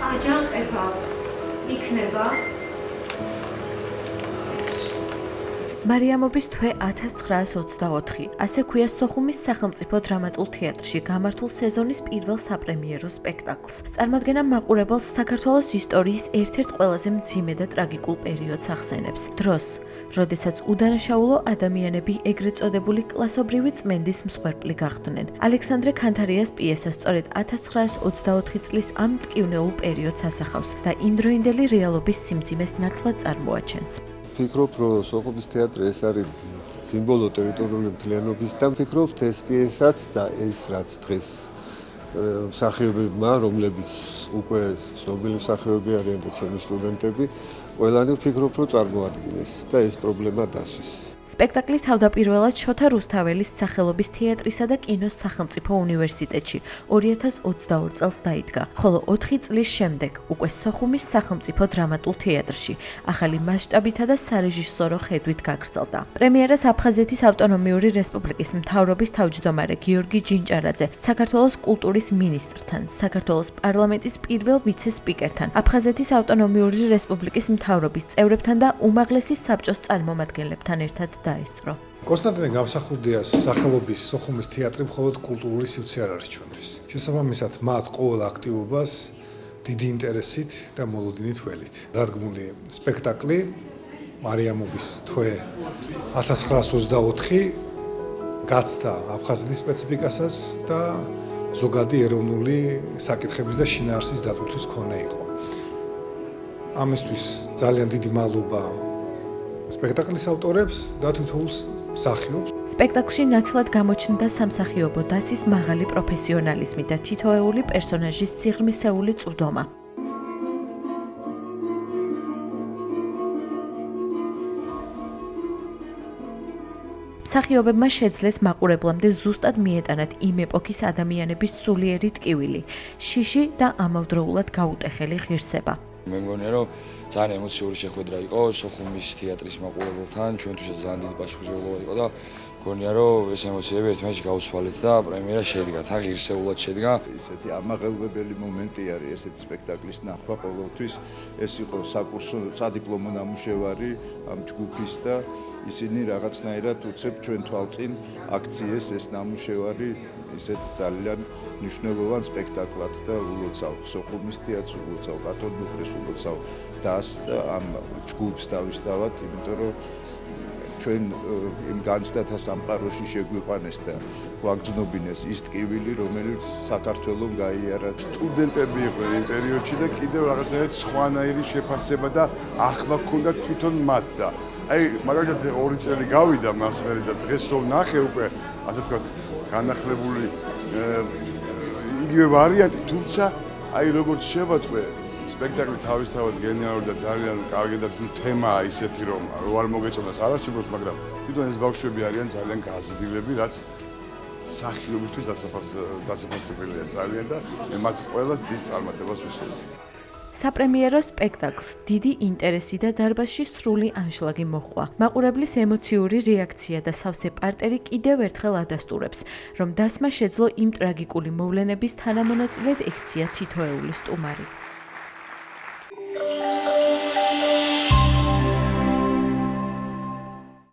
აჯანყება იქნება მარიამობის თვე 1924, ასე ქვია სოხუმის სახელმწიფო დრამატულ თეატრში გამართულ სეზონის პირველ საპრემიერო სპექტაკლს. წარმოდგენა მაყურებელს საქართველოს ისტორიის ერთ-ერთ ყველაზე მძიმე და ტრაგიკულ პერიოდს ახსენებს. დროს, როდესაც უდანაშაულო ადამიანები ეგრეთ წოდებული კლასობრივი წმენდის მსხვერპლი გახდნენ. ალექსანდრე ქანთარიას პიესა სწორედ 1924 წლის ამ მტკივნეულ პერიოდს ასახავს და იმდროინდელი რეალობის სიმძიმეს ნათლად წარმოაჩენს. Ფიქრობ, რომ სოხუმის თეატრი ეს არის სიმბოლო ტერიტორიული მთლიანობის და ვფიქრობ, ეს პიესაც და ეს რაც დღეს მსახიობებმა, რომლებიც უკვე ცნობილი მსახიობები არიან და ჩემი სტუდენტები, ყველანი ვფიქრობ, რომ წარმოადგენს და ეს პრობლემა დასვის. სპექტაკლი თავდაპირველად შოთა რუსთაველის სახელობის თეატრისა და კინოს სახელმწიფო უნივერსიტეტში 2022 წელს დაიდგა, ხოლო 4 წლის შემდეგ უკვე სოხუმის სახელმწიფო დრამატულ თეატრში ახალი მასშტაბითა და სარეჟისორო ხედვით გაგრძელდა. პრემიერას აფხაზეთის ავტონომიური რესპუბლიკის მთავრობის თავმჯდომარე გიორგი ჯინჭარაძე, საქართველოს კულტურის მინისტრთან, საქართველოს პარლამენტის პირველ ვიცე-სპიკერთან, აფხაზეთის ავტონომიური რესპუბლიკის მთავრობის წევრებთან და უმაღლესი საბჭოს წარმომადგენლებთან ერთად დაესწრო. კონსტანტინე გამსახურდიას სახელობის სოხუმის თეატრი მხოლოდ კულტურული სივრცე არ არის ჩვენთვის. შესაბამისად, მათ ყოველ აქტივობას დიდი ინტერესით და მოლოდინით ველით. დადგმული სპექტაკლი მარიამობის თვე 1924 გაცდა აფხაზეთის სპეციფიკასაც და ზოგადი ეროვნული საკითხების და შინაარსის დატვირთვის მქონე იყო. ამისთვის ძალიან დიდი მადლობა სპექტაკლის ავტორებს და თვითონ მსახიობს. სპექტაკლში ნათლად გამოჩნდა სამსახიობო დასის მაღალი პროფესიონალიზმი და თითოეული პერსონაჟის სიღრმისეული წვდომა. მსახიობებმა შეძლეს მაყურებლამდე ზუსტად მიეტანათ იმ ეპოქის ადამიანების სულიერი ტკივილი, შიში და ამავდროულად გაუტეხელი ღირსება. მე მგონია, რომ ძალიან ემოციური შეხვედრა იყო სოხუმის თეატრის მაყურებელთან, ჩვენთვისაც ძალიან დიდი პასუხისმგებლობა იყო და მგონია, რომ ეს ემოციები ერთმანეთში გაუცვალეთ და პრემიერა შედგა, თან ღირსეულად შედგა. ისეთი ამაღელვებელი მომენტი არის ესეთი სპექტაკლის ნახვა ყოველთვის. ეს იყო საკურსო სადიპლომო ნამუშევარი ამ ჯგუფის და ისინი რაღაცნაირად უცებ ჩვენ თვალწინ აქციეს ეს ნამუშევარი ისეთ ძალიან მნიშვნელოვან სპექტაკლად და ულოცავ სოხუმის თეატრს, ულოცავ ბატონ მუტრეს, ულოცავ დას და ამ ჯგუფს დავისთავად, იმიტომ რომ ჩვენ იმ განცდათა სამყაროში შეგვიყვანეს და გვაგრძნობინეს ის ტკივილი, რომელიც საქართველომ გაიარა. სტუდენტები იყვნენ იმ პერიოდში და კიდევ რაღაცნაირად სხვანაირი შეფასება და ახმა ჰქონდა თვითონ მათ და აი მაგალითად 2 წელი გავიდა მას მერე და დღეს რომ ნახე უკვე ასე ვთქვათ განახლებული იგივე ვარიანტი, თუმცა აი როგორც შევატყვე სპექტაკლი თავისთავად გენიალური და ძალიან კარგი და თემაა ისეთი რომ არ მოგეწონას არასდროს, მაგრამ თვითონ ეს ბავშვები არიან ძალიან გაზრდილები, რაც მსახიობისთვის დასაფასებელია ძალიან და მე მათ ყველას დიდ წარმატებას ვისურვებ. საპრემიერო სპექტაკლს დიდი ინტერესი და დარბაზში სრული ანშლაგი მოჰყვა. მაყურებლის ემოციური რეაქცია და სავსე პარტერი კიდევ ერთხელ ადასტურებს, რომ დასმა შეძლო იმ ტრაგიკული მოვლენების თანამონაწილედ ექცია თითოეული სტუმარი.